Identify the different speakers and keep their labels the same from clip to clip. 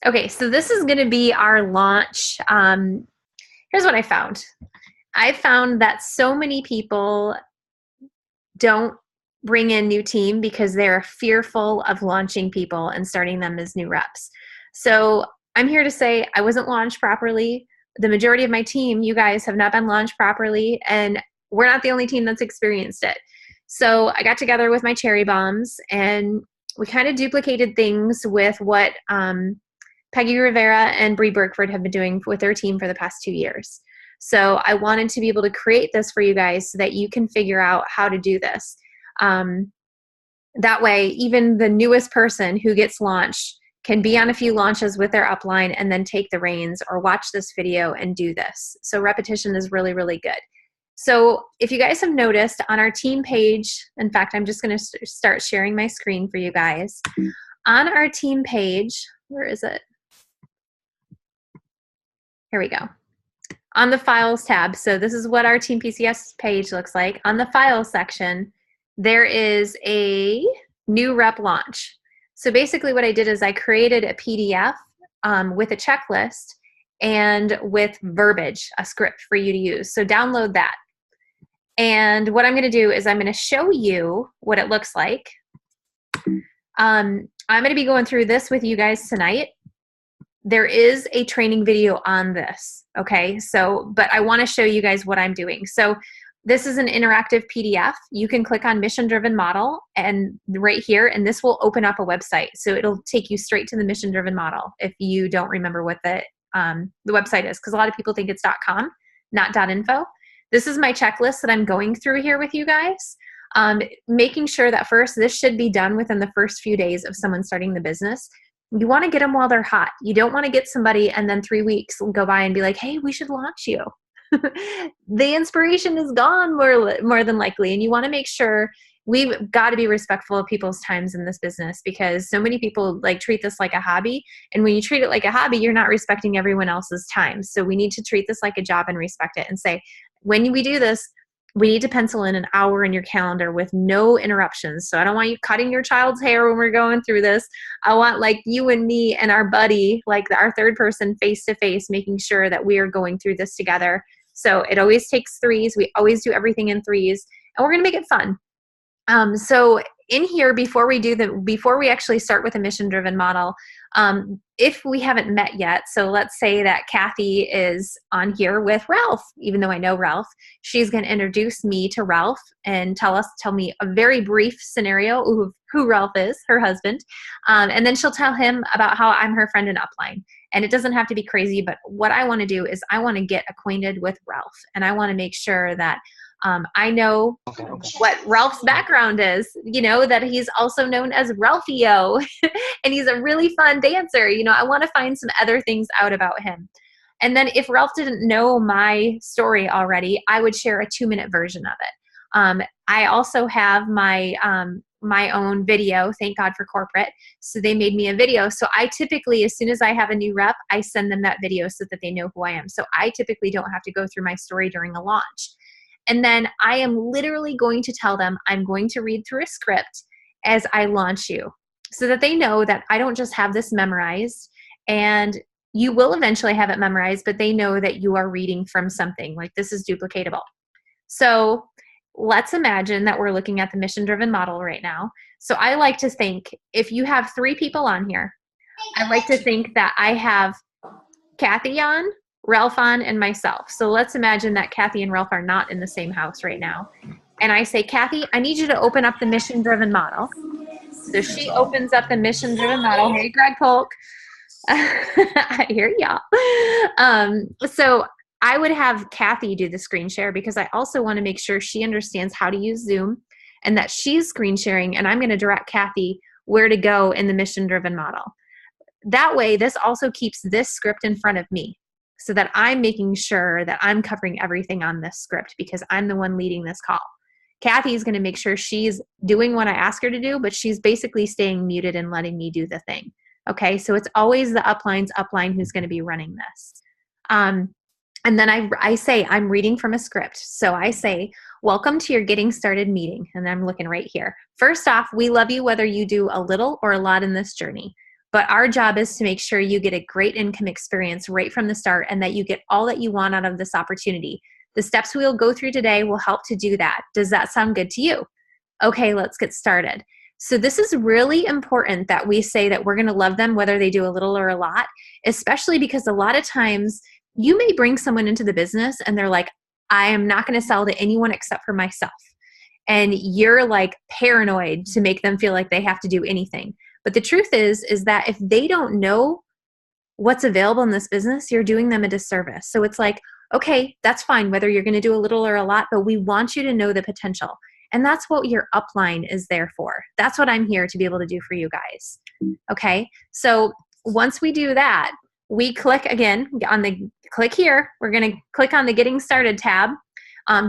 Speaker 1: Okay, so this is going to be our launch. Here's what I found. I found that so many people don't bring in new team because they're fearful of launching people and starting them as new reps. So I'm here to say I wasn't launched properly. The majority of my team, you guys, have not been launched properly, and we're not the only team that's experienced it. So I got together with my cherry bombs and we kind of duplicated things with what Peggy Rivera and Bree Burkford have been doing with their team for the past 2 years. So I wanted to be able to create this for you guys so that you can figure out how to do this. That way, even the newest person who gets launched can be on a few launches with their upline and then take the reins or watch this video and do this. So repetition is really, really good. So if you guys have noticed on our team page, in fact, I'm just going to start sharing my screen for you guys. On our team page, where is it? Here we go. On the Files tab, so this is what our Team PCS page looks like. On the Files section, there is a new rep launch. So basically what I did is I created a PDF with a checklist and with verbiage, a script for you to use. So download that. And what I'm going to do is I'm going to show you what it looks like. I'm going to be going through this with you guys tonight. There is a training video on this, okay? So, but I want to show you guys what I'm doing. So this is an interactive PDF. You can click on Mission Driven Model and right here, and this will open up a website. So it'll take you straight to the Mission Driven Model if you don't remember what the website is, because a lot of people think it's .com, not .info. This is my checklist that I'm going through here with you guys. Making sure that first, this should be done within the first few days of someone starting the business. You want to get them while they're hot. You don't want to get somebody and then 3 weeks go by and be like, hey, we should launch you. The inspiration is gone more than likely. And you want to make sure we've got to be respectful of people's times in this business, because so many people like treat this like a hobby. And when you treat it like a hobby, you're not respecting everyone else's time. So we need to treat this like a job and respect it and say, when we do this, we need to pencil in an hour in your calendar with no interruptions. So I don't want you cutting your child's hair when we're going through this. I want like you and me and our buddy, like our third person face to face, making sure that we are going through this together. So it always takes threes. We always do everything in threes, and we're going to make it fun. So in here, before we actually start with a mission-driven model, if we haven't met yet, so let's say that Kathy is on here with Ralph, even though I know Ralph, she's going to introduce me to Ralph and tell me a very brief scenario of who Ralph is, her husband, and then she'll tell him about how I'm her friend and upline. And it doesn't have to be crazy, but what I want to do is I want to get acquainted with Ralph, and I want to make sure that I know what Ralph's background is, that he's also known as Ralphio and he's a really fun dancer. I want to find some other things out about him. And then if Ralph didn't know my story already, I would share a 2-minute version of it. I also have my own video, thank God for corporate. So they made me a video. So I typically, as soon as I have a new rep, I send them that video so that they know who I am. So I typically don't have to go through my story during a launch. And then I am literally going to tell them I'm going to read through a script as I launch you, so that they know that I don't just have this memorized, and you will eventually have it memorized, but they know that you are reading from something, like this is duplicatable. So let's imagine that we're looking at the mission-driven model right now. So I like to think if you have 3 people on here, I like to think that I have Kathy on, Ralph on, and myself. So let's imagine that Kathy and Ralph are not in the same house right now. And I say, Kathy, I need you to open up the mission-driven model. So she opens up the mission-driven model. Hey, Greg Polk. I hear y'all. So I would have Kathy do the screen share, because I also want to make sure she understands how to use Zoom and that she's screen sharing, and I'm going to direct Kathy where to go in the mission-driven model. That way, this also keeps this script in front of me, so that I'm making sure that I'm covering everything on this script, because I'm the one leading this call. Kathy's going to make sure she's doing what I ask her to do, but she's basically staying muted and letting me do the thing. Okay, so it's always the upline's upline who's going to be running this. And then I say, I'm reading from a script. So I say, welcome to your getting started meeting. And I'm looking right here. First off, we love you whether you do a little or a lot in this journey. But our job is to make sure you get a great income experience right from the start and that you get all that you want out of this opportunity. The steps we'll go through today will help to do that. Does that sound good to you? Okay, let's get started. So this is really important that we say that we're going to love them whether they do a little or a lot, especially because a lot of times you may bring someone into the business and they're like, I am not going to sell to anyone except for myself. And you're like paranoid to make them feel like they have to do anything. But the truth is that if they don't know what's available in this business, you're doing them a disservice. So it's like, okay, that's fine, whether you're going to do a little or a lot, but we want you to know the potential. And that's what your upline is there for. That's what I'm here to be able to do for you guys. Okay. So once we do that, we click again on the click here. We're going to click on the Getting Started tab.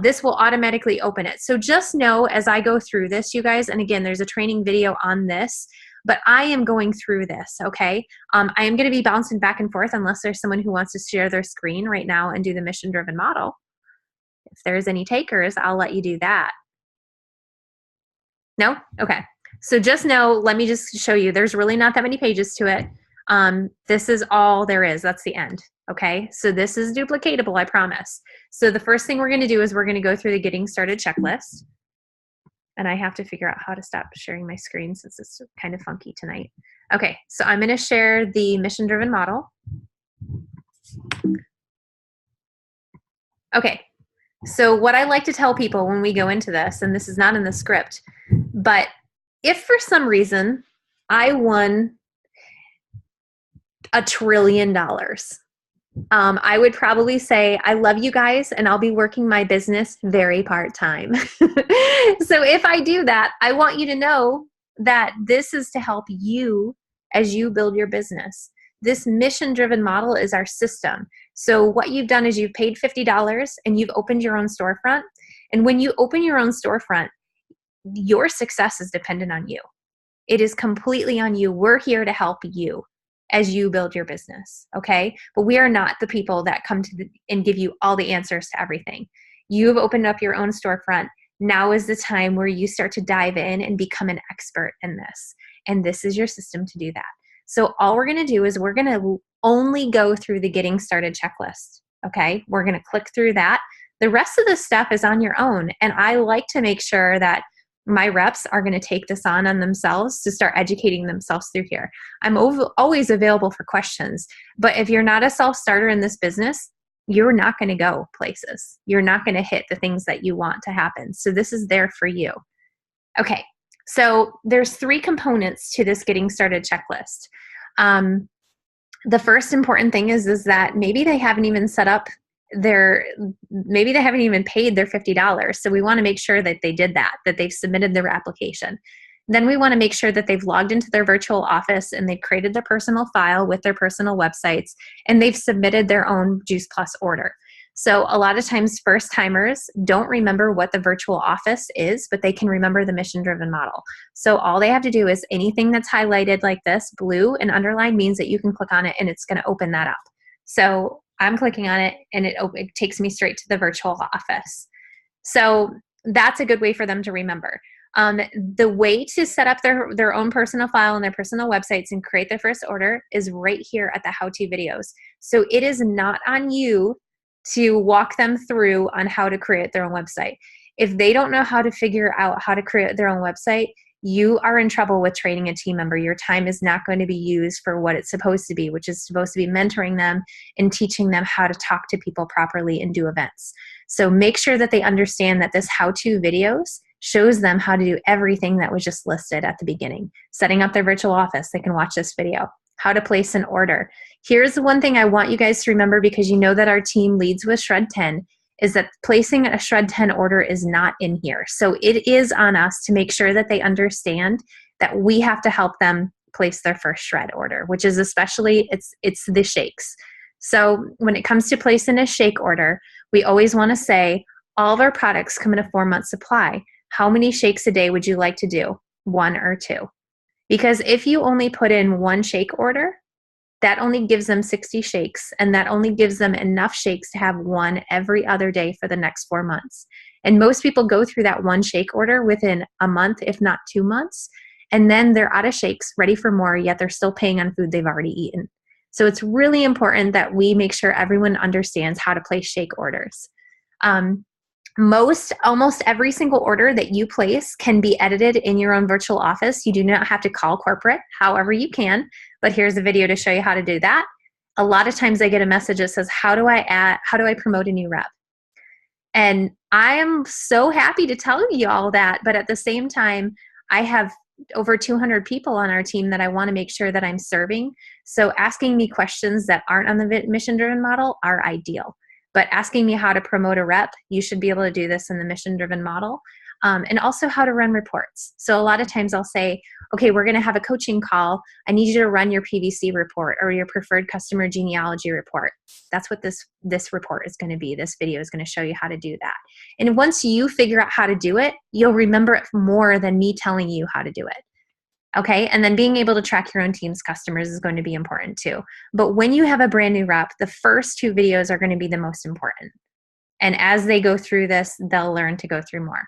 Speaker 1: This will automatically open it. So just know as I go through this, you guys, and again, there's a training video on this, but I am going through this, okay? I am going to be bouncing back and forth unless there's someone who wants to share their screen right now and do the mission-driven model. If there's any takers, I'll let you do that. No? Okay. So just know, let me just show you, there's really not that many pages to it. This is all there is. That's the end. Okay. So this is duplicatable, I promise. So the first thing we're going to do is we're going to go through the Getting Started checklist. And I have to figure out how to stop sharing my screen since it's kind of funky tonight. Okay. So I'm going to share the mission-driven model. Okay. So what I like to tell people when we go into this, and this is not in the script, but if for some reason I won $1 trillion, I would probably say, I love you guys and I'll be working my business very part-time. So if I do that, I want you to know that this is to help you as you build your business. This mission-driven model is our system. So what you've done is you've paid $50 and you've opened your own storefront. And when you open your own storefront, your success is dependent on you. It is completely on you. We're here to help you as you build your business, okay? But we are not the people that come to and give you all the answers to everything. You've opened up your own storefront. Now is the time where you start to dive in and become an expert in this. And this is your system to do that. So all we're gonna do is we're gonna only go through the Getting Started checklist, okay? We're gonna click through that. The rest of the stuff is on your own. And I like to make sure that my reps are going to take this on themselves to start educating themselves through here. I'm always available for questions, but if you're not a self-starter in this business, you're not going to go places. You're not going to hit the things that you want to happen. So this is there for you. Okay, so there's 3 components to this Getting Started checklist. The first important thing is that maybe they haven't even set up maybe they haven't even paid their $50. So we want to make sure that they did that they've submitted their application. Then we want to make sure that they've logged into their virtual office and they've created their personal file with their personal websites and they've submitted their own Juice Plus order. So a lot of times first timers don't remember what the virtual office is, but they can remember the mission-driven model. So all they have to do is anything that's highlighted like this, blue and underlined, means that you can click on it and it's going to open that up. So I'm clicking on it and it takes me straight to the virtual office. So that's a good way for them to remember. The way to set up their own personal file and their personal websites and create their first order is right here at the how-to videos. So it is not on you to walk them through on how to create their own website. If they don't know how to figure out how to create their own website, you are in trouble with training a team member. Your time is not going to be used for what it's supposed to be, which is supposed to be mentoring them and teaching them how to talk to people properly and do events. So make sure that they understand that this how-to videos shows them how to do everything that was just listed at the beginning. Setting up their virtual office, they can watch this video. How to place an order. Here's the one thing I want you guys to remember, because you know that our team leads with Shred 10, is that placing a Shred 10 order is not in here. So it is on us to make sure that they understand that we have to help them place their first shred order, which is especially, it's the shakes. So when it comes to placing a shake order, we always want to say, all of our products come in a 4-month supply. How many shakes a day would you like to do? 1 or 2? Because if you only put in 1 shake order, that only gives them 60 shakes, and that only gives them enough shakes to have 1 every other day for the next 4 months. And most people go through that 1 shake order within a month, if not 2 months, and then they're out of shakes, ready for more, yet they're still paying on food they've already eaten. So it's really important that we make sure everyone understands how to place shake orders. Almost every single order that you place can be edited in your own virtual office. You do not have to call corporate, however you can, but here's a video to show you how to do that. A lot of times I get a message that says, how do I promote a new rep? And I am so happy to tell you all that, but at the same time, I have over 200 people on our team that I want to make sure that I'm serving. So asking me questions that aren't on the mission-driven model are ideal. But asking me how to promote a rep, you should be able to do this in the mission-driven model. And also how to run reports. So a lot of times I'll say, okay, we're going to have a coaching call. I need you to run your PVC report or your preferred customer genealogy report. That's what this report is going to be. This video is going to show you how to do that. And once you figure out how to do it, you'll remember it more than me telling you how to do it. Okay, and then being able to track your own team's customers is going to be important too. But when you have a brand new rep, the first 2 videos are going to be the most important. And as they go through this, they'll learn to go through more.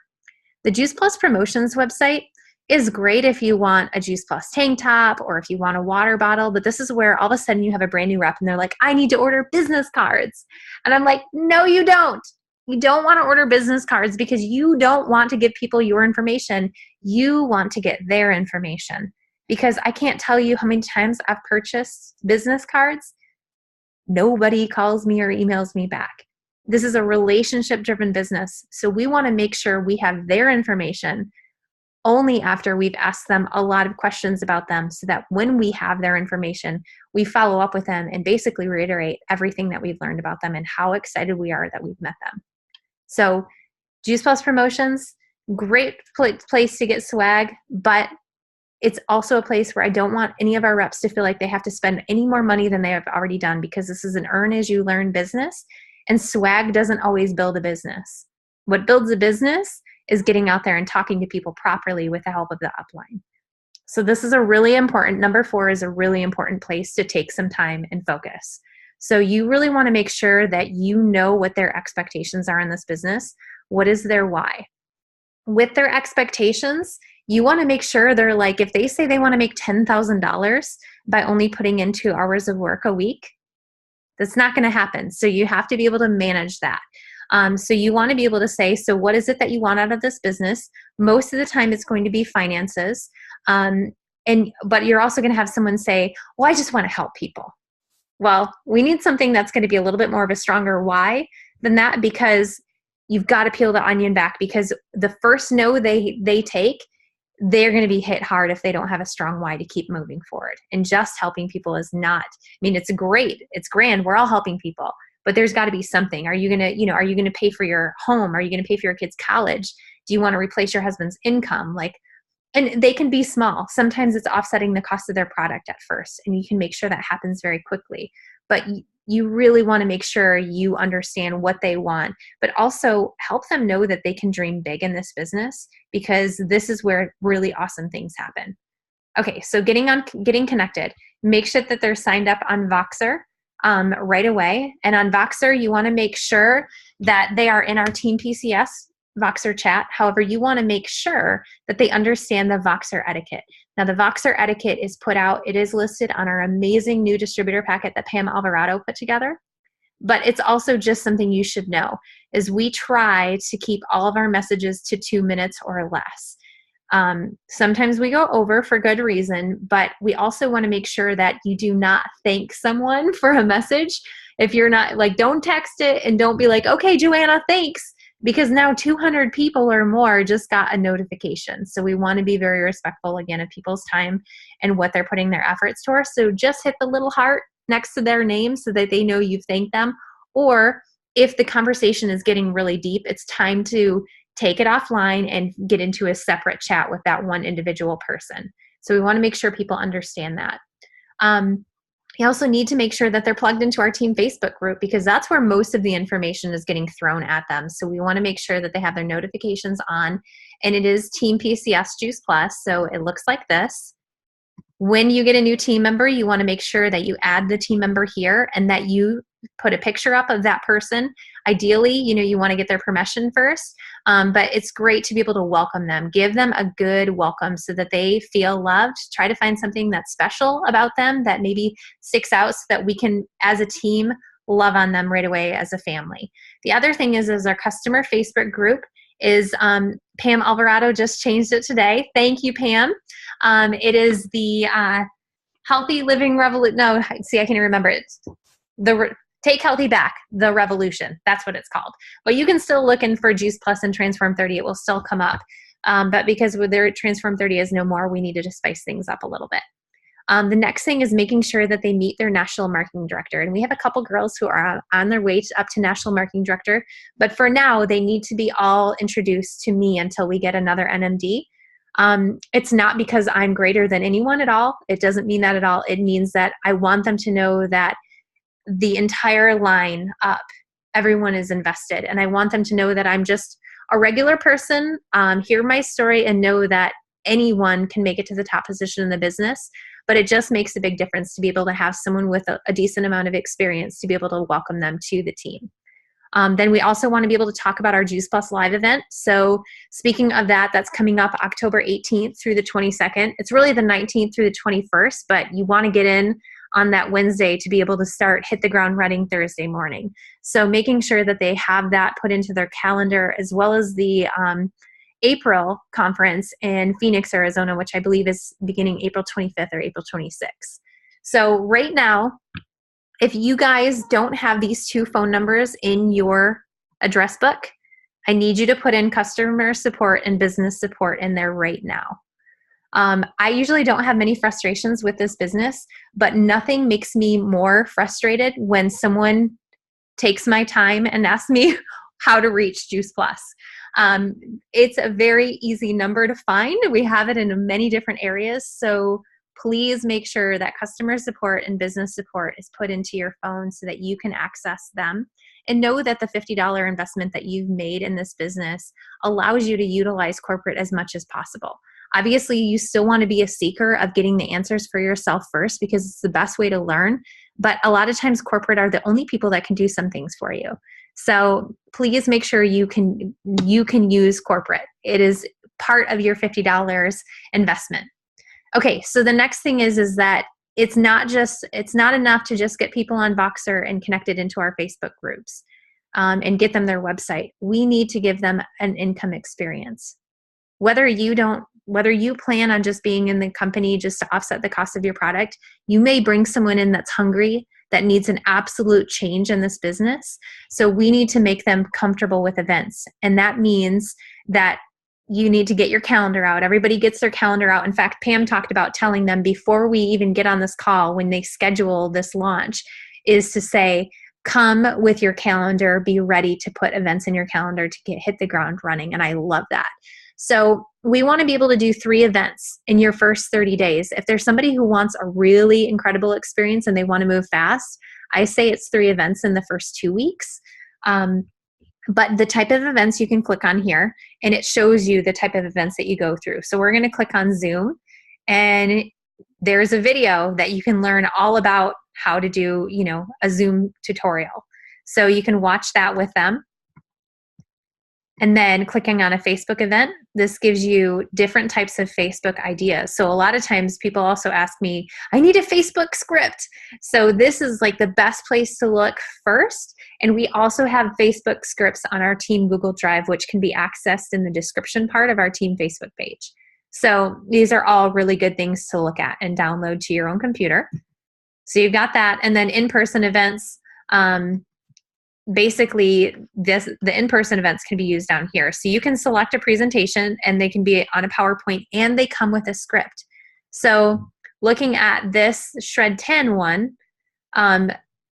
Speaker 1: The Juice Plus Promotions website is great if you want a Juice Plus tank top or if you want a water bottle, but this is where all of a sudden you have a brand new rep and they're like, I need to order business cards. And I'm like, no, you don't. You don't want to order business cards because you don't want to give people your information. You want to get their information. Because I can't tell you how many times I've purchased business cards. Nobody calls me or emails me back. This is a relationship-driven business. So we want to make sure we have their information only after we've asked them a lot of questions about them so that when we have their information, we follow up with them and basically reiterate everything that we've learned about them and how excited we are that we've met them. So Juice Plus Promotions, great place to get swag, but it's also a place where I don't want any of our reps to feel like they have to spend any more money than they have already done because this is an earn as you learn business. And swag doesn't always build a business. What builds a business is getting out there and talking to people properly with the help of the upline. So this is a really important, number 4 is a really important place to take some time and focus. So you really want to make sure that you know what their expectations are in this business. What is their why? With their expectations, you want to make sure they're like, if they say they want to make $10,000 by only putting in 2 hours of work a week, that's not going to happen. So you have to be able to manage that. So you want to be able to say, so what is it that you want out of this business? Most of the time it's going to be finances. But you're also going to have someone say, well, I just want to help people. Well, we need something that's going to be a little bit more of a stronger why than that, because you've got to peel the onion back, because the first no they take, they're going to be hit hard if they don't have a strong why to keep moving forward. And just helping people is not, I mean, it's great. It's grand. We're all helping people, but there's got to be something. Are you going to, are you going to pay for your home? Are you going to pay for your kids' college? Do you want to replace your husband's income? And they can be small. Sometimes it's offsetting the cost of their product at first, and you can make sure that happens very quickly. But you really want to make sure you understand what they want, but also help them know that they can dream big in this business, because this is where really awesome things happen. Okay, so getting connected. Make sure that they're signed up on Voxer right away. And on Voxer, you want to make sure that they are in our Team PCS Voxer chat. However, you want to make sure that they understand the Voxer etiquette. Now, the Voxer etiquette is put out. It is listed on our amazing new distributor packet that Pam Alvarado put together. But it's also just something you should know, is we try to keep all of our messages to 2 minutes or less. Sometimes we go over for good reason, but we also want to make sure that you do not thank someone for a message. If you're not, don't text it and don't be like, okay, Joanna, thanks. Because now 200 people or more just got a notification. So we want to be very respectful, again, of people's time and what they're putting their efforts towards. So just hit the little heart next to their name so that they know you've thanked them. Or if the conversation is getting really deep, it's time to take it offline and get into a separate chat with that one individual person. So we want to make sure people understand that. You also need to make sure that they're plugged into our team Facebook group, because that's where most of the information is getting thrown at them. So we want to make sure that they have their notifications on, and it is Team PCS Juice Plus. So it looks like this. When you get a new team member, you want to make sure that you add the team member here and that you put a picture up of that person. Ideally, you want to get their permission first. But it's great to be able to welcome them, give them a good welcome so that they feel loved. Try to find something that's special about them that maybe sticks out so that we can, as a team, love on them right away as a family. The other thing is our customer Facebook group is Pam Alvarado just changed it today. Thank you, Pam. It is the Healthy Living Revolution. No, see, I can't even remember it. Take Healthy Back, the Revolution. That's what it's called. But you can still look in for Juice Plus and Transform 30. It will still come up. But because with their Transform 30 is no more, we needed to spice things up a little bit. The next thing is making sure that they meet their national marketing director. And we have a couple girls who are on their way up to national marketing director. But for now, they need to be all introduced to me until we get another NMD. It's not because I'm greater than anyone at all. It doesn't mean that at all. It means that I want them to know that the entire line up, everyone is invested. And I want them to know that I'm just a regular person, hear my story, and know that anyone can make it to the top position in the business. But it just makes a big difference to be able to have someone with a decent amount of experience to be able to welcome them to the team. Then we also want to be able to talk about our Juice Plus Live event. So speaking of that, that's coming up October 18th through the 22nd. It's really the 19th through the 21st, but you want to get in on that Wednesday to be able to hit the ground running Thursday morning. So making sure that they have that put into their calendar, as well as the April conference in Phoenix, Arizona, which I believe is beginning April 25th or April 26th. So right now, if you guys don't have these two phone numbers in your address book, I need you to put in customer support and business support in there right now. I usually don't have many frustrations with this business, but nothing makes me more frustrated when someone takes my time and asks me how to reach Juice Plus. It's a very easy number to find. We have it in many different areas. So please make sure that customer support and business support is put into your phone so that you can access them. And know that the $50 investment that you've made in this business allows you to utilize corporate as much as possible. Obviously, you still want to be a seeker of getting the answers for yourself first, because it's the best way to learn. But a lot of times corporate are the only people that can do some things for you. So please make sure you can use corporate. It is part of your $50 investment. Okay, so the next thing is that it's not enough to just get people on Voxer and connected into our Facebook groups and get them their website. We need to give them an income experience. Whether you plan on just being in the company just to offset the cost of your product, you may bring someone in that's hungry, that needs an absolute change in this business. So we need to make them comfortable with events. And that means that you need to get your calendar out. Everybody gets their calendar out. In fact, Pam talked about telling them before we even get on this call, when they schedule this launch, is to say, come with your calendar, be ready to put events in your calendar to hit the ground running. And I love that. So we want to be able to do 3 events in your first 30 days. If there's somebody who wants a really incredible experience and they want to move fast, I say it's 3 events in the first 2 weeks. But the type of events you can click on here, and it shows you the type of events that you go through. So we're going to click on Zoom, and there's a video that you can learn all about how to do, a Zoom tutorial. So you can watch that with them. And then clicking on a Facebook event, this gives you different types of Facebook ideas. So a lot of times people also ask me, I need a Facebook script. So this is like the best place to look first. And we also have Facebook scripts on our team Google Drive, which can be accessed in the description part of our team Facebook page. So these are all really good things to look at and download to your own computer. So you've got that. And then in-person events, basically the in-person events can be used down here. So you can select a presentation and they can be on a PowerPoint and they come with a script. So looking at this Shred 10 one,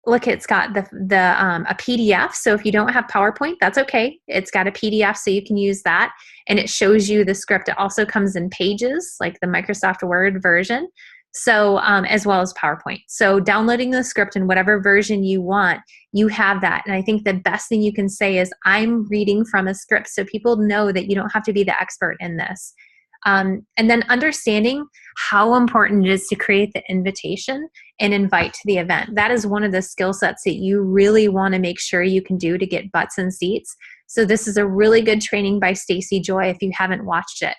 Speaker 1: look, it's got a PDF. So if you don't have PowerPoint, that's okay. It's got a PDF, so you can use that. And it shows you the script. It also comes in Pages, like the Microsoft Word version. So as well as PowerPoint. So downloading the script in whatever version you want, you have that. And I think the best thing you can say is, I'm reading from a script, so people know that you don't have to be the expert in this. And then understanding how important it is to create the invitation and invite to the event. That is one of the skill sets that you really want to make sure you can do to get butts and seats. So this is a really good training by Stacy Joy if you haven't watched it.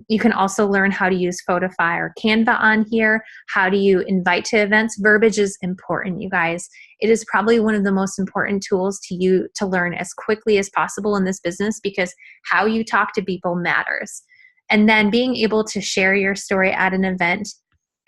Speaker 1: You can also learn how to use Photify or Canva on here. How do you invite to events? Verbiage is important, you guys. It is probably one of the most important tools to learn as quickly as possible in this business, because how you talk to people matters. And then being able to share your story at an event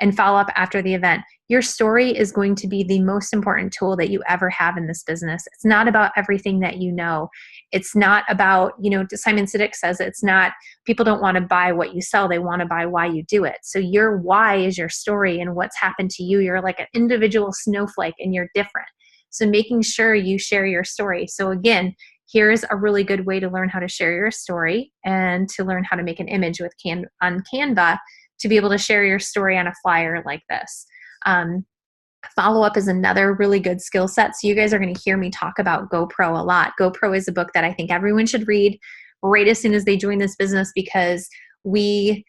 Speaker 1: and follow up after the event. Your story is going to be the most important tool that you ever have in this business. It's not about everything that you know. It's not about, Simon Sinek says it's not, people don't want to buy what you sell. They want to buy why you do it. So your why is your story and what's happened to you. You're like an individual snowflake and you're different. So making sure you share your story. So again, here's a really good way to learn how to share your story and to learn how to make an image on Canva to be able to share your story on a flyer like this. Follow-up is another really good skill set. So you guys are going to hear me talk about GoPro a lot. GoPro is a book that I think everyone should read right as soon as they join this business, because we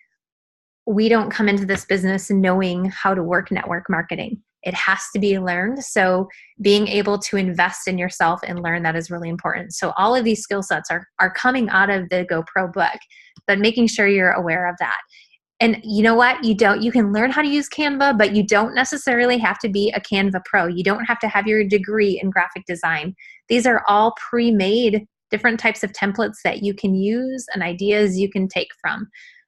Speaker 1: don't come into this business knowing how to work network marketing. It has to be learned. So being able to invest in yourself and learn that is really important. So all of these skill sets are coming out of the GoPro book, but making sure you're aware of that. And you know what? You can learn how to use Canva, but you don't necessarily have to be a Canva pro. You don't have to have your degree in graphic design. These are all pre-made different types of templates that you can use and ideas you can take from.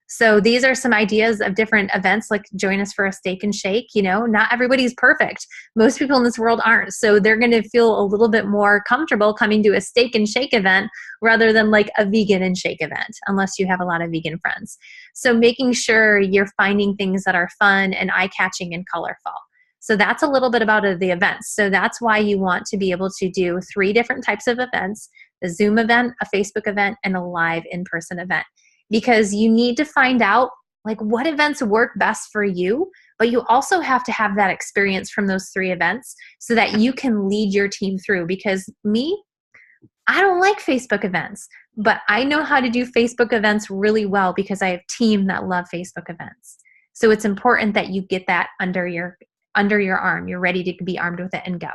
Speaker 1: So these are some ideas of different events, like join us for a steak and shake. Not everybody's perfect. Most people in this world aren't. So they're going to feel a little bit more comfortable coming to a steak and shake event rather than like a vegan and shake event, unless you have a lot of vegan friends. So making sure you're finding things that are fun and eye-catching and colorful. So that's a little bit about the events. So that's why you want to be able to do 3 different types of events: a Zoom event, a Facebook event, and a live in-person event. Because you need to find out like what events work best for you, but you also have to have that experience from those 3 events so that you can lead your team through. Because I don't like Facebook events, but I know how to do Facebook events really well because I have a team that love Facebook events. So it's important that you get that under your arm. You're ready to be armed with it and go.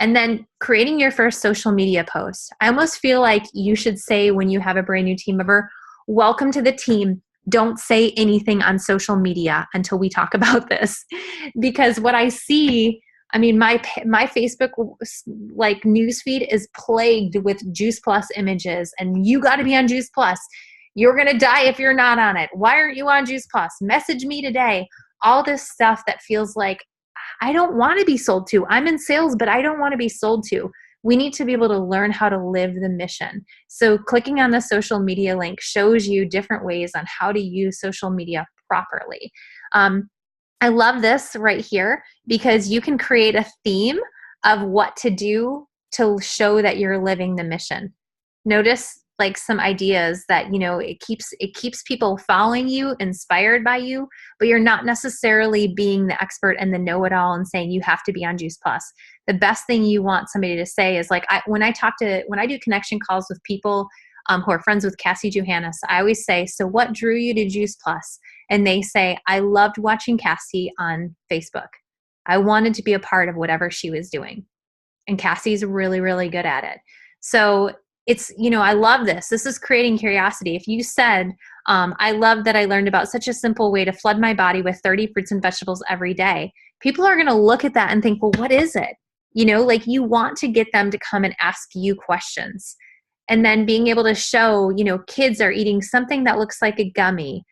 Speaker 1: And then creating your first social media post. I almost feel like you should say when you have a brand new team member, welcome to the team. Don't say anything on social media until we talk about this. Because what I see, my Facebook like newsfeed is plagued with Juice Plus images, and you got to be on Juice Plus. You're going to die if you're not on it. Why aren't you on Juice Plus? Message me today. All this stuff that feels like I don't want to be sold to. I'm in sales, but I don't want to be sold to. We need to be able to learn how to live the mission. So clicking on the social media link shows you different ways on how to use social media properly. I love this right here because you can create a theme of what to do to show that you're living the mission. Notice like some ideas that, it keeps people following you, inspired by you, but you're not necessarily being the expert and the know-it-all and saying you have to be on Juice Plus. The best thing you want somebody to say is like, when I do connection calls with people who are friends with Cassie Johannes, I always say, so what drew you to Juice Plus? And they say, I loved watching Cassie on Facebook. I wanted to be a part of whatever she was doing. And Cassie's really, really good at it. So it's, I love this. This is creating curiosity. If you said, I love that I learned about such a simple way to flood my body with 30 fruits and vegetables every day, people are going to look at that and think, well, what is it? Like you want to get them to come and ask you questions. And then being able to show, kids are eating something that looks like a gummy.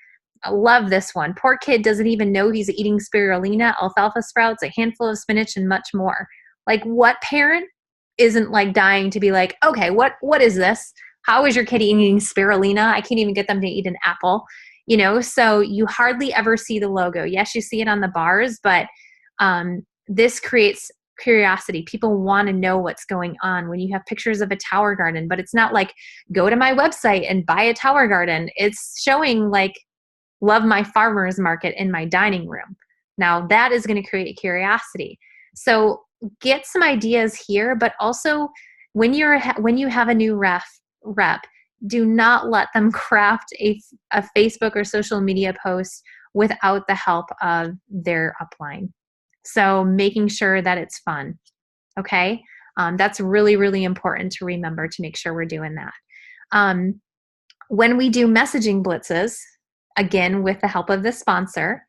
Speaker 1: I love this one. Poor kid doesn't even know he's eating spirulina, alfalfa sprouts, a handful of spinach, and much more. Like what parent isn't like dying to be like, okay, what is this? How is your kid eating spirulina? I can't even get them to eat an apple, so you hardly ever see the logo. Yes, you see it on the bars, but this creates curiosity. People want to know what's going on when you have pictures of a tower garden, but it's not like go to my website and buy a tower garden. It's showing like love my farmer's market in my dining room. Now that is going to create curiosity. So get some ideas here, but also when you have a new rep, do not let them craft a Facebook or social media post without the help of their upline. So making sure that it's fun, okay? That's really, really important to remember to make sure we're doing that. When we do messaging blitzes, again, with the help of the sponsor,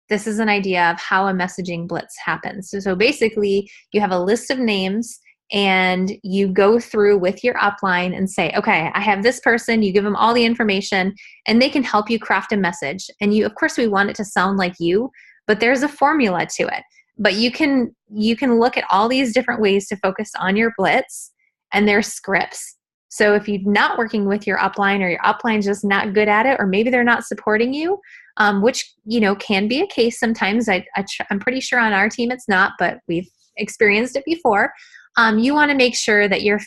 Speaker 1: this is an idea of how a messaging blitz happens. So basically, you have a list of names and you go through with your upline and say, okay, I have this person, you give them all the information and they can help you craft a message. And you, of course, we want it to sound like you, but there's a formula to it. But you can look at all these different ways to focus on your blitz, and there's scripts. So if you're not working with your upline, or your upline's just not good at it, or maybe they're not supporting you, which can be a case sometimes. I'm pretty sure on our team it's not, but we've experienced it before. You want to make sure that you're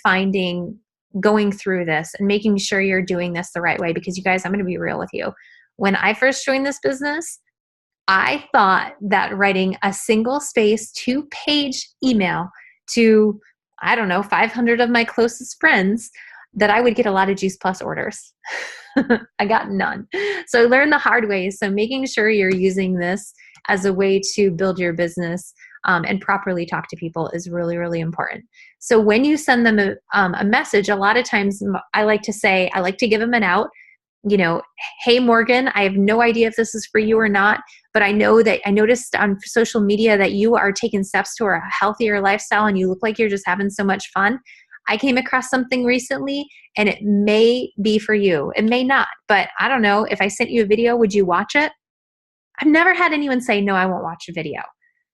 Speaker 1: going through this and making sure you're doing this the right way, because you guys, I'm going to be real with you. When I first joined this business, I thought that writing a single space 2-page email to, 500 of my closest friends, that I would get a lot of Juice Plus orders. I got none. So I learned the hard way. So making sure you're using this as a way to build your business and properly talk to people is really, really important. So when you send them a message, a lot of times I like to give them an out. Hey, Morgan, I have no idea if this is for you or not, but I noticed on social media that you are taking steps to a healthier lifestyle and you look like you're just having so much fun. I came across something recently and it may be for you. It may not, but I don't know. If I sent you a video, would you watch it? I've never had anyone say, no, I won't watch a video.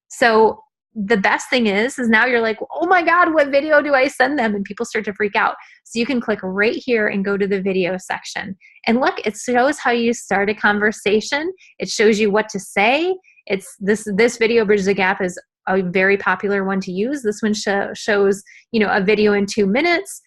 Speaker 1: So the best thing is now you're like, oh my God, what video do I send them? And people start to freak out. So you can click right here and go to the video section. And look, it shows how you start a conversation. It shows you what to say. It's this video, Bridge the Gap, is a very popular one to use. This one shows, a video in 2 minutes.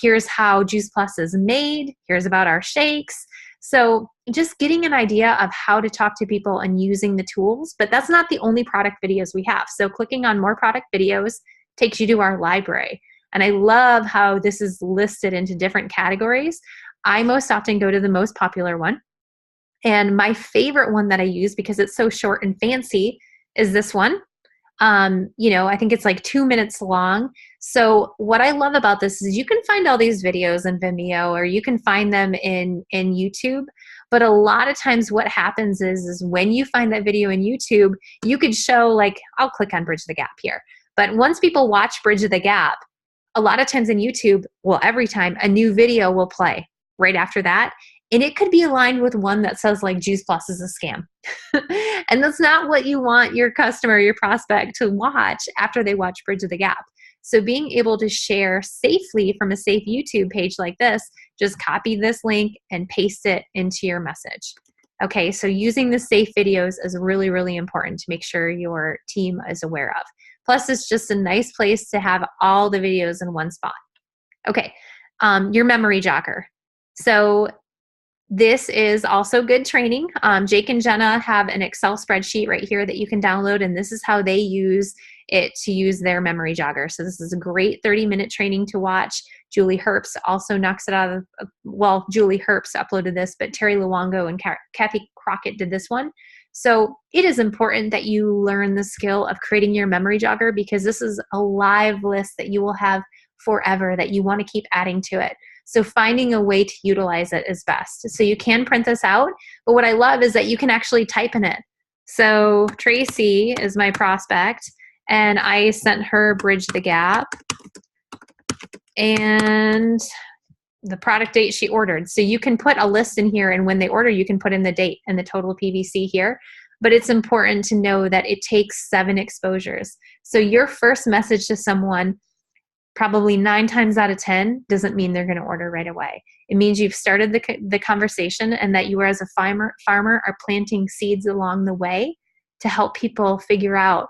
Speaker 1: Here's how Juice Plus is made. Here's about our shakes. So just getting an idea of how to talk to people and using the tools, but that's not the only product videos we have. So clicking on more product videos takes you to our library. And I love how this is listed into different categories. I most often go to the most popular one. And my favorite one that I use, because it's so short and fancy, is this one. I think it's like 2 minutes long. So what I love about this is you can find all these videos in Vimeo, or you can find them in YouTube. But a lot of times what happens is when you find that video in YouTube, you could show, like, I'll click on Bridge the Gap here. But once people watch Bridge the Gap, a lot of times in YouTube, every time a new video will play right after that. And it could be aligned with one that says like Juice Plus is a scam. And that's not what you want your customer, your prospect to watch after they watch Bridge of the Gap. So being able to share safely from a safe YouTube page like this, just copy this link and paste it into your message. Okay, so using the safe videos is really, really important to make sure your team is aware of. Plus, it's just a nice place to have all the videos in one spot. Okay, your memory jogger. So this is also good training. Jake and Jenna have an Excel spreadsheet right here that you can download, and this is how they use it to use their memory jogger. So this is a great 30-minute training to watch. Julie Herbst also knocks it out of, Julie Herbst uploaded this, but Terry Luongo and Kathy Crockett did this one. So it is important that you learn the skill of creating your memory jogger, because this is a live list that you will have forever that you want to keep adding to it. So finding a way to utilize it is best. So you can print this out, but what I love is that you can actually type in it. So Tracy is my prospect, and I sent her Bridge the Gap and the product date she ordered. So you can put a list in here, and when they order, you can put in the date and the total PVC here. But it's important to know that it takes 7 exposures. So your first message to someone, probably 9 times out of 10, doesn't mean they're going to order right away. It means you've started the conversation, and that you, as a farmer, are planting seeds along the way to help people figure out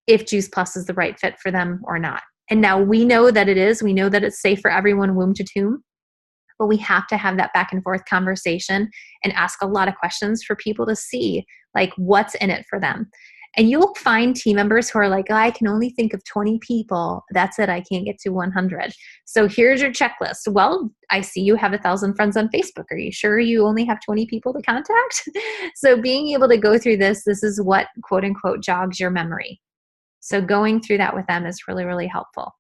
Speaker 1: if Juice Plus is the right fit for them or not. And now we know that it is. We know that it's safe for everyone womb to tomb, but we have to have that back and forth conversation and ask a lot of questions for people to see like what's in it for them. And you'll find team members who are like, I can only think of 20 people. That's it. I can't get to 100. So here's your checklist. Well, I see you have 1,000 friends on Facebook. Are you sure you only have 20 people to contact? So being able to go through this is what quote unquote jogs your memory. So going through that with them is really, really helpful.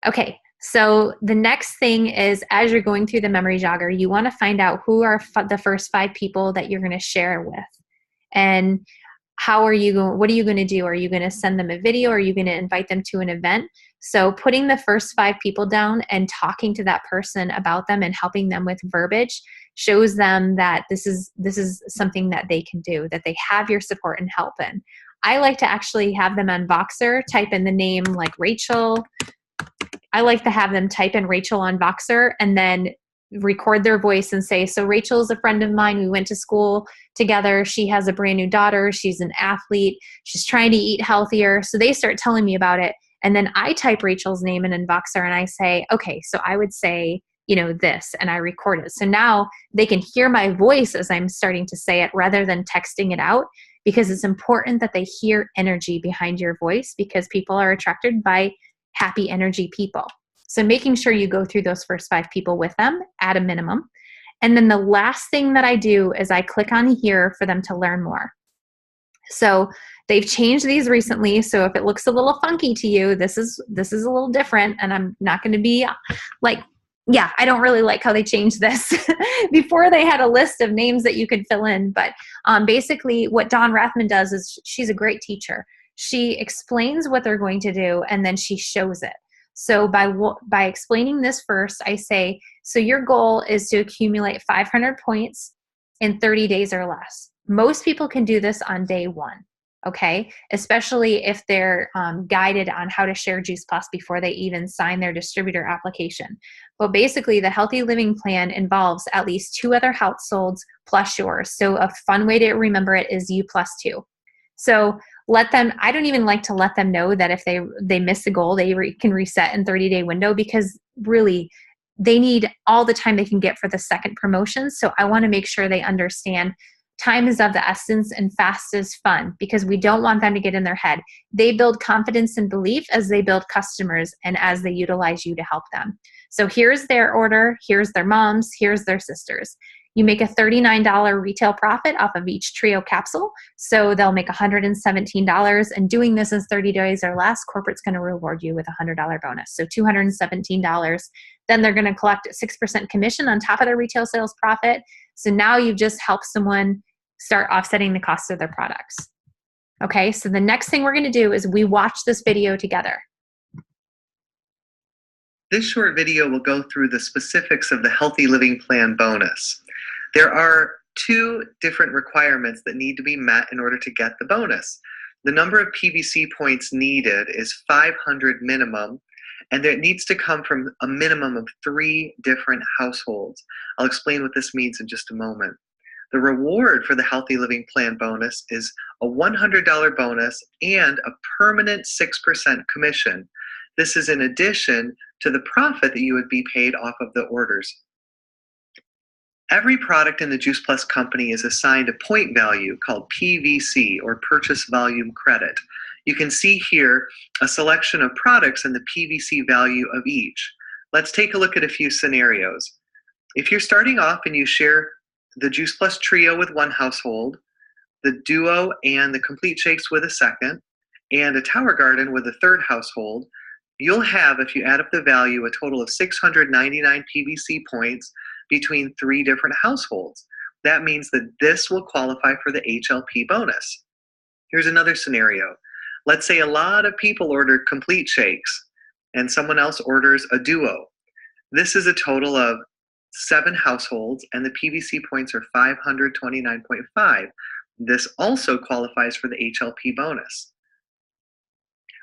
Speaker 1: Okay, so the next thing is, as you're going through the memory jogger, you want to find out who are the first 5 people that you're going to share with. And how are you going, what are you going to do? Are you going to send them a video? Are you going to invite them to an event? So putting the first 5 people down and talking to that person about them and helping them with verbiage shows them that this is something that they can do, that they have your support and help in. I like to actually have them on Voxer, type in the name like Rachel. I like to have them type in Rachel on Voxer and then record their voice and say, so Rachel's a friend of mine. We went to school together. She has a brand new daughter. She's an athlete. She's trying to eat healthier. So they start telling me about it. And then I type Rachel's name in Voxer and I say, okay, so I would say, this, and I record it. So now they can hear my voice as I'm starting to say it rather than texting it out, because it's important that they hear energy behind your voice, because people are attracted by happy energy people. So making sure you go through those first 5 people with them at a minimum. And then the last thing that I do is I click on here for them to learn more. So they've changed these recently. So if it looks a little funky to you, this is a little different, and I'm not going to be like, yeah, I don't really like how they changed this. Before they had a list of names that you could fill in. But basically what Dawn Rathman does is she's a great teacher. She explains what they're going to do and then she shows it. So by explaining this first, I say, so your goal is to accumulate 500 points in 30 days or less. Most people can do this on day 1. Okay, especially if they're guided on how to share Juice Plus before they even sign their distributor application. But basically, the Healthy Living Plan involves at least 2 other households plus yours. So a fun way to remember it is you plus 2. So let them, I don't even like to let them know that if they miss the goal, they can reset in 30-day window, because really they need all the time they can get for the second promotion. So I want to make sure they understand time is of the essence and fast is fun, because we don't want them to get in their head. They build confidence and belief as they build customers and as they utilize you to help them. So here's their order, here's their mom's, here's their sister's. You make a $39 retail profit off of each trio capsule. So they'll make $117. And doing this in 30 days or less, corporate's going to reward you with a $100 bonus. So $217. Then they're going to collect 6% commission on top of their retail sales profit. So now you've just helped someone start offsetting the cost of their products. Okay, so the next thing we're going to do is we watch this video together.
Speaker 2: This short video will go through the specifics of the Healthy Living Plan bonus. There are 2 different requirements that need to be met in order to get the bonus. The number of PVC points needed is 500 minimum, and it needs to come from a minimum of 3 different households. I'll explain what this means in just a moment. The reward for the Healthy Living Plan bonus is a $100 bonus and a permanent 6% commission. This is in addition to the profit that you would be paid off of the orders. Every product in the Juice Plus company is assigned a point value called PVC, or Purchase Volume Credit. You can see here a selection of products and the PVC value of each. Let's take a look at a few scenarios. If you're starting off and you share the Juice Plus Trio with 1 household, the Duo and the Complete Shakes with a second, and a Tower Garden with a 3rd household, you'll have, if you add up the value, a total of 699 PVC points between 3 different households. That means that this will qualify for the HLP bonus. Here's another scenario. Let's say a lot of people ordered Complete Shakes and someone else orders a Duo. This is a total of 7 households and the PVC points are 529.5. This also qualifies for the HLP bonus.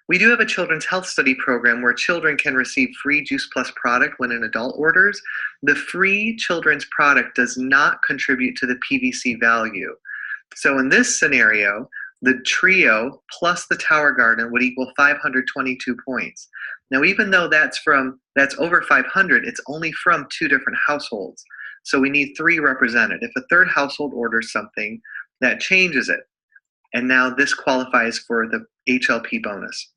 Speaker 2: We do have a children's health study program where children can receive free Juice Plus product when an adult orders. The free children's product does not contribute to the PVC value. So in this scenario, the trio plus the Tower Garden would equal 522 points. Now, even though that's over 500, it's only from 2 different households. So we need 3 represented. If a 3rd household orders something, that changes it. And now this qualifies for the HLP bonus.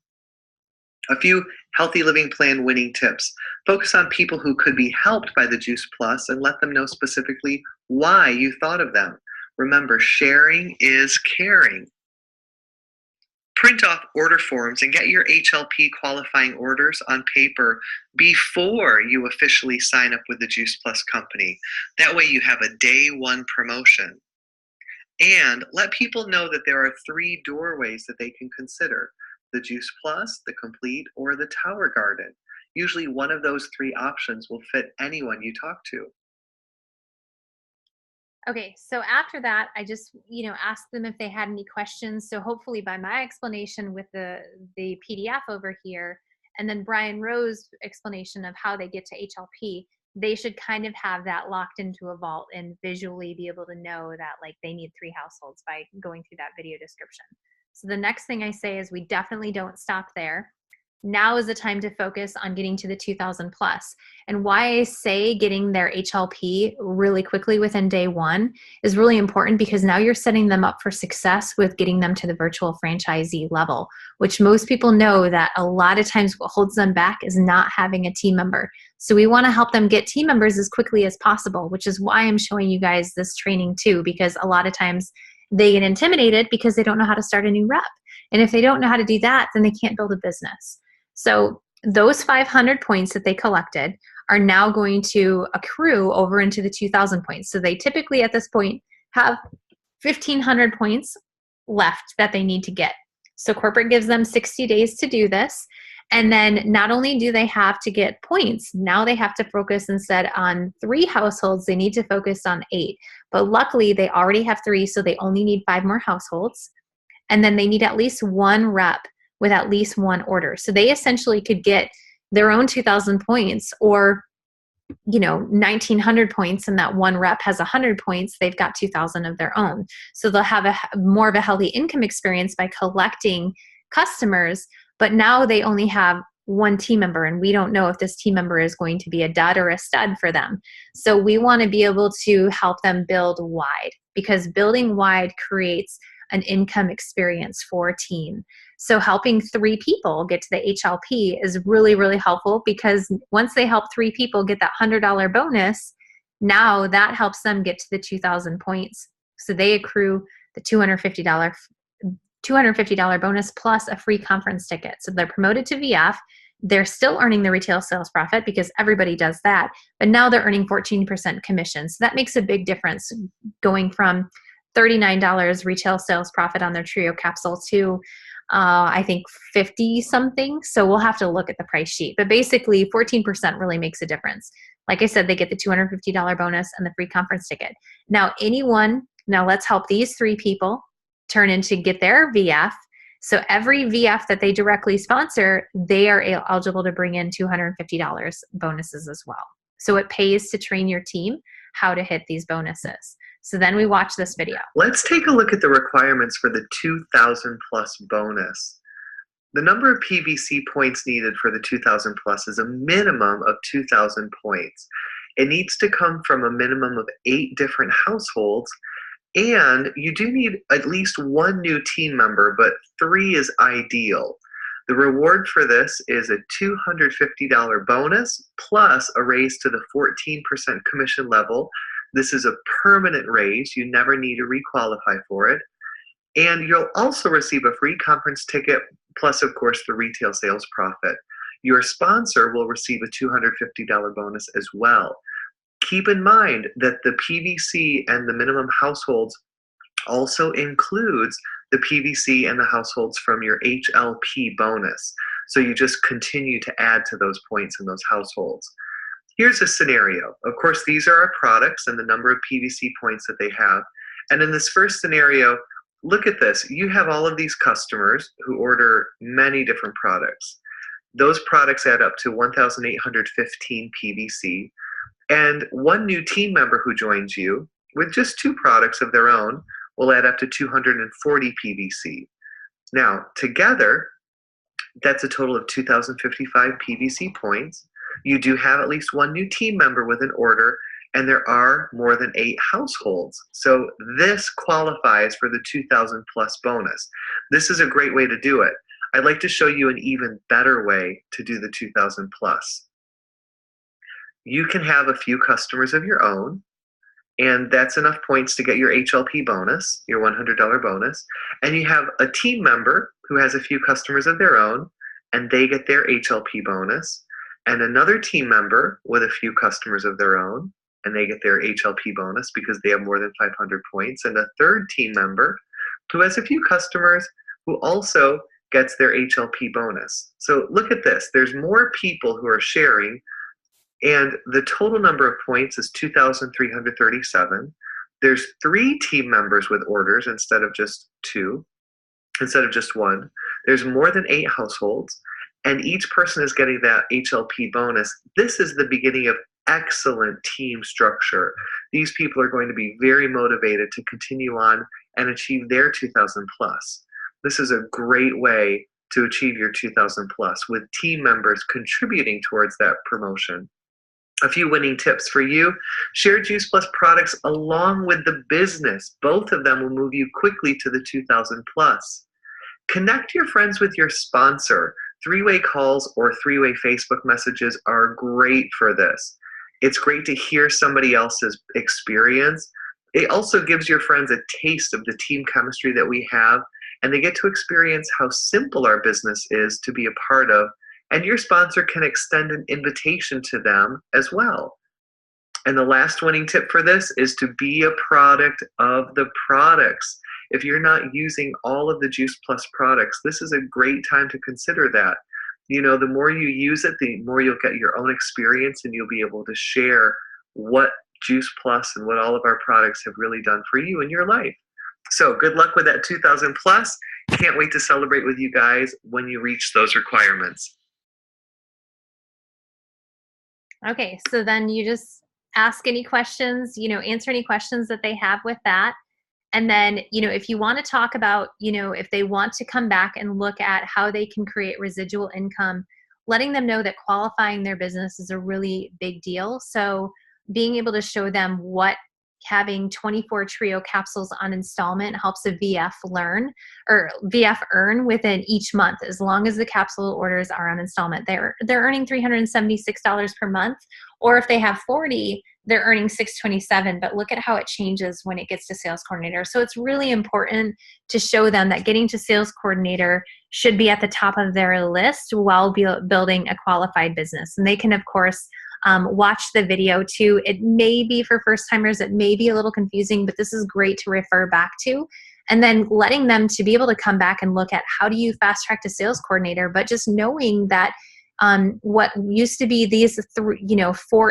Speaker 2: A few healthy living plan winning tips. Focus on people who could be helped by the Juice Plus and let them know specifically why you thought of them. Remember, sharing is caring. Print off order forms and get your HLP qualifying orders on paper before you officially sign up with the Juice Plus company. That way you have a day one promotion. And let people know that there are 3 doorways that they can consider: the Juice Plus, the Complete, or the Tower Garden. Usually one of those 3 options will fit anyone you talk to.
Speaker 1: Okay, so after that, I just, asked them if they had any questions. So hopefully by my explanation with the PDF over here, and then Brian Rowe's explanation of how they get to HLP, they should kind of have that locked into a vault and visually be able to know that like they need 3 households by going through that video description. So the next thing I say is we definitely don't stop there. Now is the time to focus on getting to the 2000 plus. And why I say getting their HLP really quickly within day one is really important, because now you're setting them up for success with getting them to the virtual franchisee level, which most people know that a lot of times what holds them back is not having a team member. So we want to help them get team members as quickly as possible, which is why I'm showing you guys this training too, because a lot of times they get intimidated because they don't know how to start a new rep. And if they don't know how to do that, then they can't build a business. So those 500 points that they collected are now going to accrue over into the 2000 points. So they typically at this point have 1500 points left that they need to get. So corporate gives them 60 days to do this. And then not only do they have to get points, now they have to focus instead on 3 households, they need to focus on 8. But luckily they already have 3, so they only need 5 more households. And then they need at least 1 rep with at least 1 order. So they essentially could get their own 2000 points, or 1900 points, and that 1 rep has 100 points, they've got 2000 of their own. So they'll have more of a healthy income experience by collecting customers, but now they only have 1 team member, and we don't know if this team member is going to be a dud or a stud for them. So we want to be able to help them build wide, because building wide creates an income experience for a team. So helping 3 people get to the HLP is really, really helpful, because once they help 3 people get that $100 bonus, now that helps them get to the 2000 points. So they accrue the $250 bonus plus a free conference ticket. So they're promoted to VF. They're still earning the retail sales profit, because everybody does that, but now they're earning 14% commission. So that makes a big difference, going from $39 retail sales profit on their Trio capsule to I think 50 something. So we'll have to look at the price sheet, but basically 14% really makes a difference. Like I said, they get the $250 bonus and the free conference ticket. Now let's help these 3 people turn into get their VF. So every VF that they directly sponsor, they are eligible to bring in $250 bonuses as well. So it pays to train your team how to hit these bonuses. So then we watch this video.
Speaker 2: Let's take a look at the requirements for the 2000 plus bonus. The number of PVC points needed for the 2000 plus is a minimum of 2000 points. It needs to come from a minimum of 8 different households, and you do need at least 1 new team member, but 3 is ideal. The reward for this is a $250 bonus plus a raise to the 14% commission level. This is a permanent raise. You never need to requalify for it. And you'll also receive a free conference ticket, plus, of course, the retail sales profit. Your sponsor will receive a $250 bonus as well. Keep in mind that the PVC and the minimum households also includes the PVC and the households from your HLP bonus. So you just continue to add to those points in those households. Here's a scenario. Of course, these are our products and the number of PVC points that they have. And in this first scenario, look at this. You have all of these customers who order many different products. Those products add up to 1,815 PVC. And 1 new team member who joins you with just 2 products of their own will add up to 240 PVC. Now, together, that's a total of 2,055 PVC points. You do have at least 1 new team member with an order, and there are more than 8 households. So this qualifies for the 2,000 plus bonus. This is a great way to do it. I'd like to show you an even better way to do the 2,000 plus. You can have a few customers of your own, and that's enough points to get your HLP bonus, your $100 bonus. And you have a team member who has a few customers of their own, and they get their HLP bonus. And another team member with a few customers of their own, and they get their HLP bonus because they have more than 500 points. And a third team member who has a few customers who also gets their HLP bonus. So look at this. There's more people who are sharing, and the total number of points is 2,337. There's 3 team members with orders instead of just 2, instead of just 1. There's more than 8 households, and each person is getting that HLP bonus. This is the beginning of excellent team structure. These people are going to be very motivated to continue on and achieve their 2,000 plus. This is a great way to achieve your 2,000 plus with team members contributing towards that promotion. A few winning tips for you. Share Juice Plus products along with the business. Both of them will move you quickly to the 2,000 plus. Connect your friends with your sponsor. 3-way calls or 3-way Facebook messages are great for this. It's great to hear somebody else's experience. It also gives your friends a taste of the team chemistry that we have, and they get to experience how simple our business is to be a part of. And your sponsor can extend an invitation to them as well. And the last winning tip for this is to be a product of the products. If you're not using all of the Juice Plus products, this is a great time to consider that. You know, the more you use it, the more you'll get your own experience, and you'll be able to share what Juice Plus and what all of our products have really done for you in your life. So good luck with that 2,000 plus. Can't wait to celebrate with you guys when you reach those requirements.
Speaker 1: Okay, so then you just ask any questions, answer any questions that they have with that. And then, if you want to talk about, if they want to come back and look at how they can create residual income, letting them know that qualifying their business is a really big deal. So being able to show them what having 24 Trio capsules on installment helps a VF earn within each month, as long as the capsule orders are on installment. They're earning $376 per month, or if they have 40, they're earning $627. But look at how it changes when it gets to sales coordinator. So it's really important to show them that getting to sales coordinator should be at the top of their list while building a qualified business. And they can, of course, watch the video too. It may be for first timers, it may be a little confusing, but this is great to refer back to. And then letting them to be able to come back and look at how do you fast track to sales coordinator, but just knowing that what used to be these 4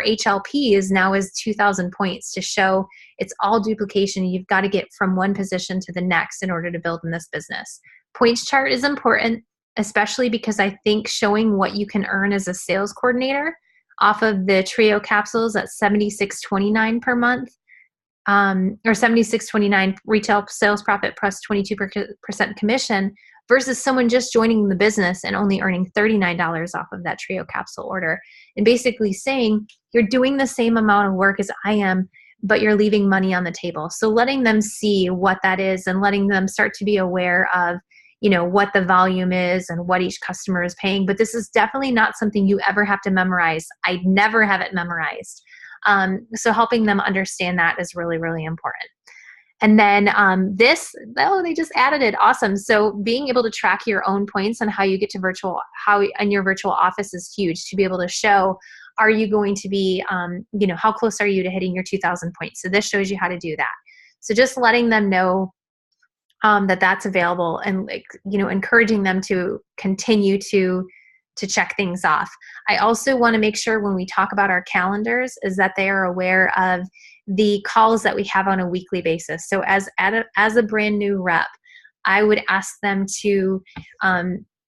Speaker 1: HLPs now is 2,000 points, to show it's all duplication. You've got to get from one position to the next in order to build in this business. Points chart is important, especially because I think showing what you can earn as a sales coordinator off of the Trio capsules at $76.29 per month, or $76.29 retail sales profit plus 22% commission, versus someone just joining the business and only earning $39 off of that Trio capsule order. And basically saying, you're doing the same amount of work as I am, but you're leaving money on the table. So letting them see what that is and letting them start to be aware of what the volume is and what each customer is paying. But this is definitely not something you ever have to memorize. I never have it memorized. So helping them understand that is really, really important. And then they just added it. Awesome. So being able to track your own points and how you get to in your virtual office is huge, to be able to show, are you going to be, how close are you to hitting your 2,000 points? So this shows you how to do that. So just letting them know that that's available, and encouraging them to continue to check things off. I also want to make sure when we talk about our calendars is that they are aware of the calls that we have on a weekly basis. So as a brand new rep, I would ask them to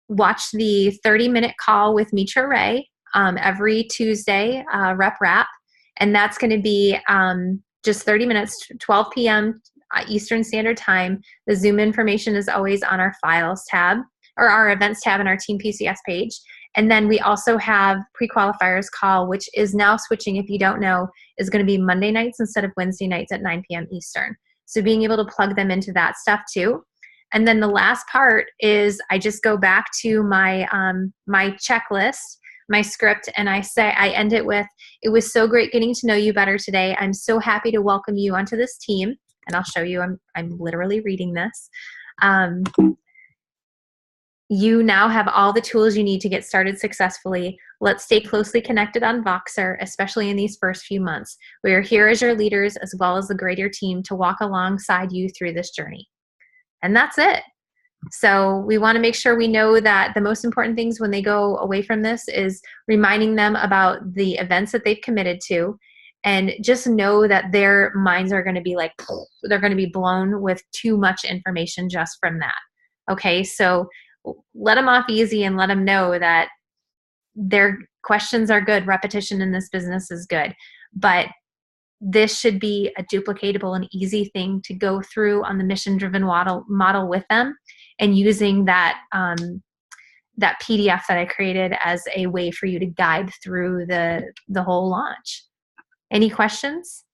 Speaker 1: watch the 30-minute call with Mitra Ray every Tuesday, rep wrap, and that's going to be just 30 minutes, 12 p.m. Eastern Standard Time. The Zoom information is always on our files tab, or our events tab in our Team PCS page. And then we also have pre-qualifiers call, which is now switching, if you don't know, is going to be Monday nights instead of Wednesday nights at 9 p.m. Eastern. So being able to plug them into that stuff too. And then the last part is I just go back to my my checklist, my script, and I end it with, "It was so great getting to know you better today. I'm so happy to welcome you onto this team." And I'll show you, I'm literally reading this. You now have all the tools you need to get started successfully. Let's stay closely connected on Voxer, especially in these first few months. We are here as your leaders as well as the greater team to walk alongside you through this journey. And that's it. So we want to make sure we know that the most important things when they go away from this is reminding them about the events that they've committed to, and just know that their minds are going to be like, they're going to be blown with too much information just from that. Okay, so let them off easy and let them know that their questions are good. Repetition in this business is good, but this should be a duplicatable and easy thing to go through on the mission-driven model with them, and using that that PDF that I created as a way for you to guide through the whole launch. Any questions?